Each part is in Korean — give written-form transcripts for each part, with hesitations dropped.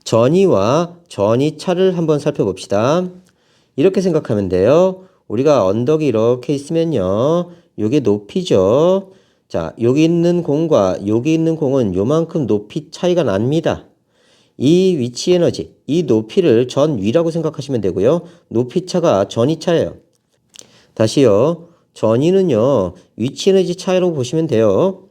전이와 전이차를 한번 살펴봅시다. 이렇게 생각하면 돼요. 우리가 언덕이 이렇게 있으면요. 요게 높이죠. 자, 여기 있는 공과 여기 있는 공은 요만큼 높이 차이가 납니다. 이 위치 에너지, 이 높이를 전위라고 생각하시면 되고요. 높이 차가 전이차예요. 다시요. 전이는요. 위치 에너지 차이라고 보시면 돼요.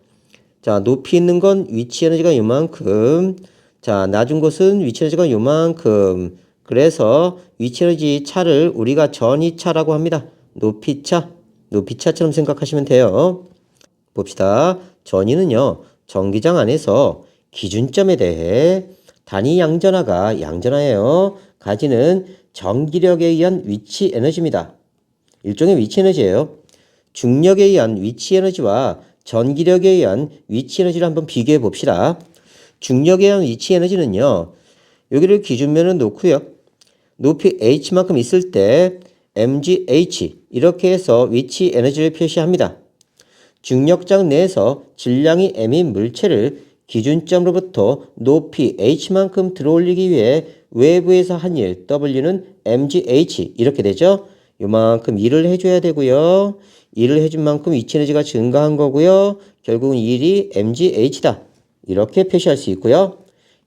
자, 높이 있는 건 위치 에너지가 요만큼. 자, 낮은 곳은 위치 에너지가 요만큼. 그래서 위치 에너지 차를 우리가 전이차라고 합니다. 높이차, 높이차처럼 생각하시면 돼요. 봅시다. 전이는요, 전기장 안에서 기준점에 대해 단위 양전하가 양전하예요. 가지는 전기력에 의한 위치 에너지입니다. 일종의 위치 에너지예요. 중력에 의한 위치 에너지와 전기력에 의한 위치 에너지를 한번 비교해 봅시다. 중력에 의한 위치 에너지는요. 여기를 기준면을 놓고요. 높이 h만큼 있을 때 mgh 이렇게 해서 위치 에너지를 표시합니다. 중력장 내에서 질량이 m인 물체를 기준점으로부터 높이 h만큼 들어올리기 위해 외부에서 한 일 w는 mgh 이렇게 되죠. 요만큼 일을 해줘야 되고요. 일을 해준 만큼 위치 에너지가 증가한 거고요. 결국은 일이 mgh다. 이렇게 표시할 수 있고요.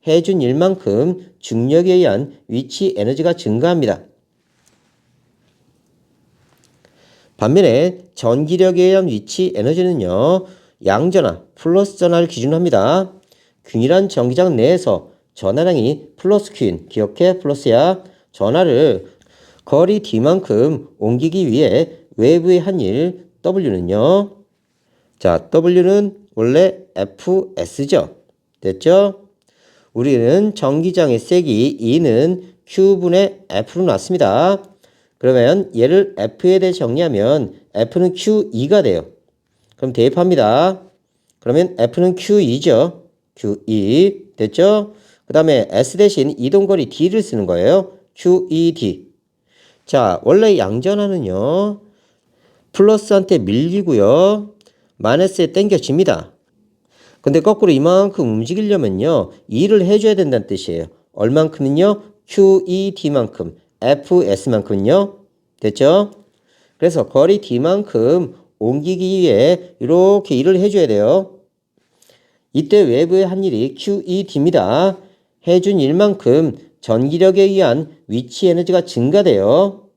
해준 일만큼 중력에 의한 위치 에너지가 증가합니다. 반면에 전기력에 의한 위치 에너지는요. 양전하, 플러스 전하를 기준으로 합니다. 균일한 전기장 내에서 전하량이 플러스 균, 기억해 플러스야. 전하를 거리 d만큼 옮기기 위해 외부의 한 일 W는요. 자, W는 원래 FS죠. 됐죠? 우리는 전기장의 세기 E는 Q분의 F로 놨습니다. 그러면 얘를 F에 대해 정리하면 F는 Q2가 돼요. 그럼 대입합니다. 그러면 F는 Q2죠. Q2 됐죠? 그 다음에 S 대신 이동거리 D를 쓰는 거예요. QED. 자, 원래 양전하는요. 플러스한테 밀리고요. 마이너스에 당겨집니다. 근데 거꾸로 이만큼 움직이려면요. 2를 해줘야 된다는 뜻이에요. 얼만큼은요? QED만큼, FS만큼은요. 됐죠? 그래서 거리 D만큼 옮기기 위해 이렇게 일을 해줘야 돼요. 이때 외부의 한 일이 QED입니다. 해준 일만큼 전기력에 의한 위치 에너지가 증가돼요.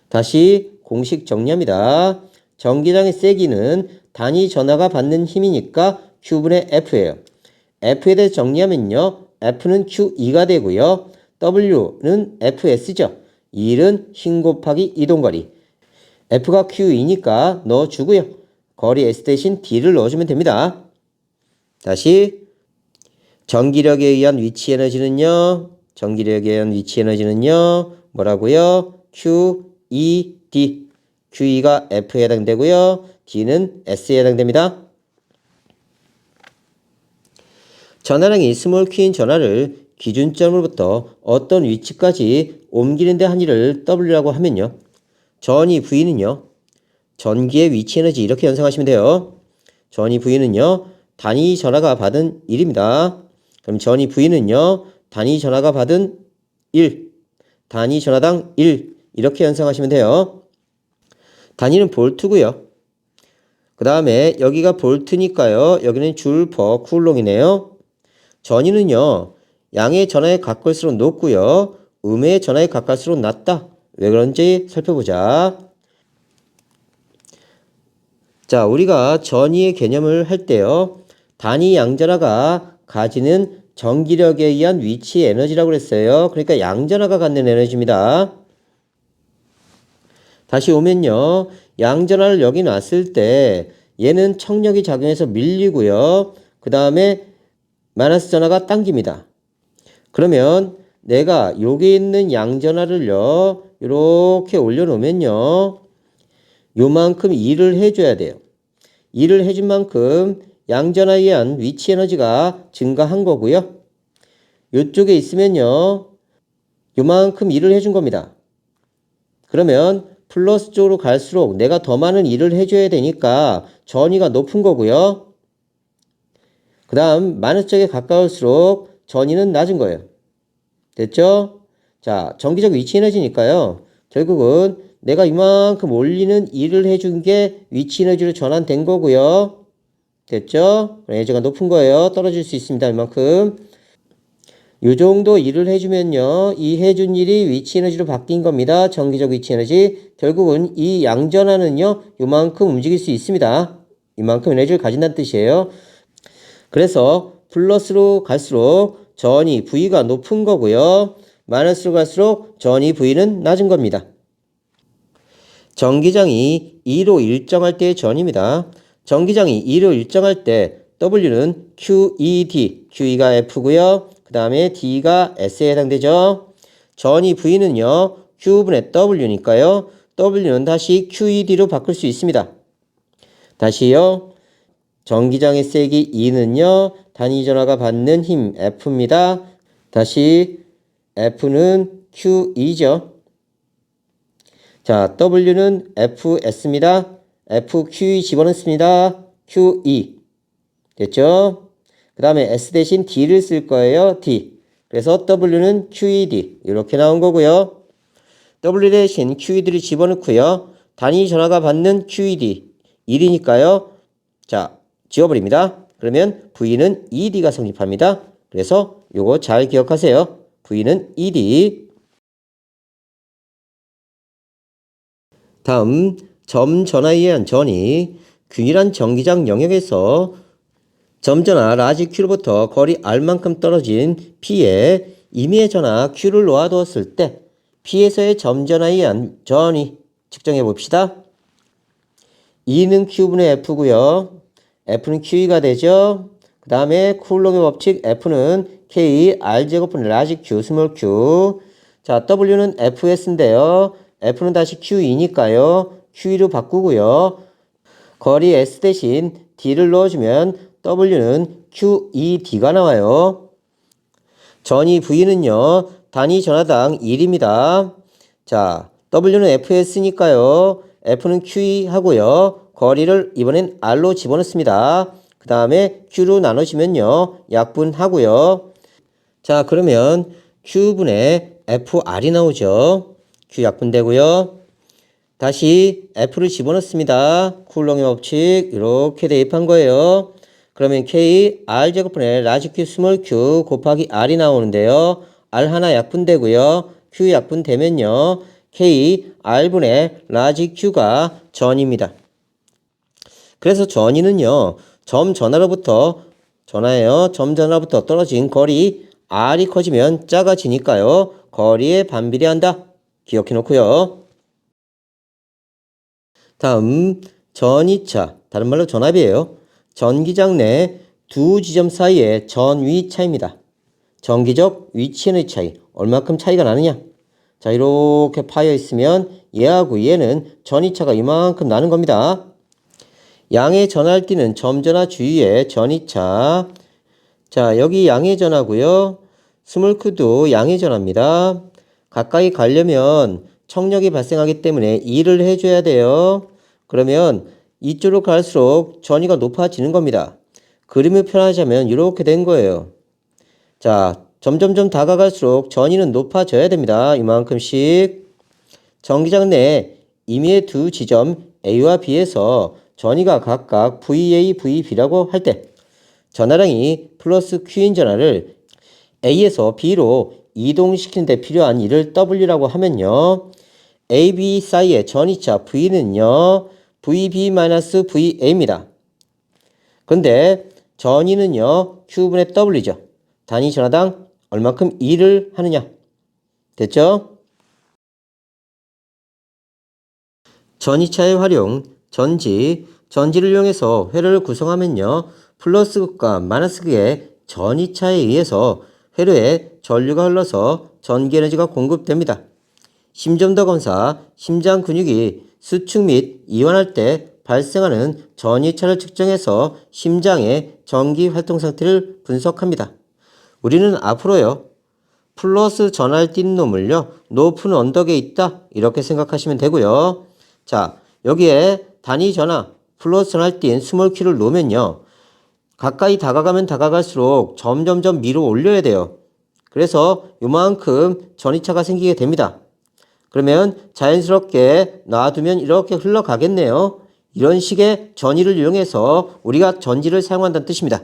다시 공식 정리합니다. 전기장의 세기는 단위 전하가 받는 힘이니까 Q분의 F예요. F에 대해 정리하면요. F는 Q2가 되고요. W는 FS죠. 1은 힘 곱하기 이동거리. F가 Q2니까 넣어주고요. 거리 S 대신 D를 넣어주면 됩니다. 다시 전기력에 의한 위치 에너지는요. 전기력에 의한 위치 에너지는요. 뭐라고요? QED. QE가 F에 해당되고요. D는 S에 해당됩니다. 전하량이 스몰 q인 전하를 기준점으로부터 어떤 위치까지 옮기는 데 한 일을 W라고 하면요. 전이 V는요. 전기의 위치 에너지 이렇게 연상하시면 돼요. 전이 V는요. 단위 전하가 받은 1입니다. 그럼 전이 V는요. 단위 전하가 받은 1. 단위 전하당 1. 이렇게 연상하시면 돼요. 단위는 볼트고요. 그 다음에 여기가 볼트니까요. 여기는 줄 퍼 쿨롱이네요. 전위는요. 양의 전하에 가까울수록 높고요. 음의 전하에 가까울수록 낮다. 왜 그런지 살펴보자. 자, 우리가 전위의 개념을 할 때요. 단위 양전하가 가지는 전기력에 의한 위치 에너지라고 그랬어요. 그러니까 양전하가 갖는 에너지입니다. 다시 오면요. 양전하를 여기 놨을 때 얘는 청력이 작용해서 밀리고요. 그 다음에 마이너스 전하가 당깁니다. 그러면 내가 여기 있는 양전하를요. 이렇게 올려놓으면요. 요만큼 일을 해줘야 돼요. 일을 해준 만큼 양전하에 의한 위치 에너지가 증가한 거고요. 이쪽에 있으면요. 요만큼 일을 해준 겁니다. 그러면 플러스 쪽으로 갈수록 내가 더 많은 일을 해줘야 되니까 전위가 높은 거고요. 그 다음 마이너스 쪽에 가까울수록 전위는 낮은 거예요. 됐죠? 자, 전기적 위치 에너지니까요. 결국은 내가 이만큼 올리는 일을 해준 게 위치 에너지로 전환된 거고요. 됐죠? 에너지가 높은 거예요. 떨어질 수 있습니다. 이만큼. 요 정도 일을 해주면요. 이 해준 일이 위치 에너지로 바뀐 겁니다. 전기적 위치 에너지. 결국은 이 양전하는요. 요만큼 움직일 수 있습니다. 이만큼 에너지를 가진다는 뜻이에요. 그래서 플러스로 갈수록 전위 V가 높은 거고요. 마이너스로 갈수록 전위 V는 낮은 겁니다. 전기장이 2로 일정할 때의 전입니다. 전기장이 2로 일정할 때 W는 QED, QE가 F고요. 그 다음에 D가 S에 해당되죠. 전위 V는요. Q분의 W니까요. W는 다시 QED로 바꿀 수 있습니다. 다시요. 전기장의 세기 E는요. 단위 전하가 받는 힘 F입니다. 다시 F는 QE죠. 자, W는 FS입니다. FQE 집어넣습니다. QE. 됐죠? 그 다음에 S 대신 D를 쓸 거예요. D. 그래서 W는 QED. 이렇게 나온 거고요. W 대신 QED를 집어넣고요. 단위 전하가 받는 QED. 1이니까요. 자, 지워버립니다. 그러면 V는 ED가 성립합니다. 그래서 요거 잘 기억하세요. V는 ED. 다음 점 전하에 의한 전이 균일한 전기장 영역에서 점 전하 라지 Q로부터 거리 R만큼 떨어진 P에 임의의 전하 Q를 놓아두었을 때 P에서의 점 전하에 의한 전이 측정해 봅시다. E는 Q분의 F고요. F는 QE가 되죠. 그 다음에 쿨롱의 법칙 F는 K R제곱분의 라지 Q 스몰 Q. 자, W는 FS인데요. F는 다시 QE니까요. QE로 바꾸고요. 거리 S 대신 D를 넣어주면 W는 QED가 나와요. 전위 V는요. 단위 전하당 1입니다. 자, W는 FS니까요. F는 QE 하고요. 거리를 이번엔 R로 집어넣습니다. 그 다음에 Q로 나누시면요. 약분하고요. 자, 그러면 Q분의 FR이 나오죠. Q 약분되고요. 다시 F를 집어넣습니다. 쿨롱의 법칙 이렇게 대입한 거예요. 그러면 K R제곱분의 라지 Q 스몰 Q 곱하기 R이 나오는데요. R 하나 약분되고요. Q 약분되면요. K R분의 라지 Q가 전입니다. 그래서 전위는요. 점 전하로부터 떨어진 거리 R이 커지면 작아지니까요. 거리에 반비례한다. 기억해 놓고요. 다음 전위차, 다른 말로 전압이에요. 전기장 내 두 지점 사이의 전위 차이입니다. 전기적 위치 에너지 차이, 얼마큼 차이가 나느냐? 자, 이렇게 파여 있으면 얘하고 얘는 전위차가 이만큼 나는 겁니다. 양의 전하를 띠는 점전하 주위의 전위차. 자, 여기 양의 전하고요. 스몰 Q도 양의 전하입니다. 가까이 가려면 청력이 발생하기 때문에 2를 해줘야 돼요. 그러면 이쪽으로 갈수록 전위가 높아지는 겁니다. 그림을 표현하자면 이렇게 된 거예요. 자, 점점점 다가갈수록 전위는 높아져야 됩니다. 이만큼씩. 전기장 내 임의의 두 지점 A와 B에서 전위가 각각 VA, VB라고 할 때 전하량이 플러스 Q인 전하를 A에서 B로 이동시키는 데 필요한 일을 W라고 하면요. AB 사이의 전위차 V는요. VB-VA입니다. 그런데 전위는요. Q분의 W죠. 단위 전하당 얼마큼 일을 하느냐. 됐죠? 전위차의 활용, 전지를 이용해서 회로를 구성하면요. 플러스 극과 마이너스 극의 전위차에 의해서 회로에 전류가 흘러서 전기에너지가 공급됩니다. 심전도 검사, 심장 근육이 수축 및 이완할 때 발생하는 전위차를 측정해서 심장의 전기 활동 상태를 분석합니다. 우리는 앞으로요. 플러스 전하를 띠는 놈을요. 높은 언덕에 있다. 이렇게 생각하시면 되고요. 자, 여기에 단위 전하, 플러스 전하를 띈 스몰 Q를 놓으면요. 가까이 다가가면 다가갈수록 점점점 밀어 올려야 돼요. 그래서 요만큼 전이차가 생기게 됩니다. 그러면 자연스럽게 놔두면 이렇게 흘러가겠네요. 이런 식의 전이를 이용해서 우리가 전지를 사용한다는 뜻입니다.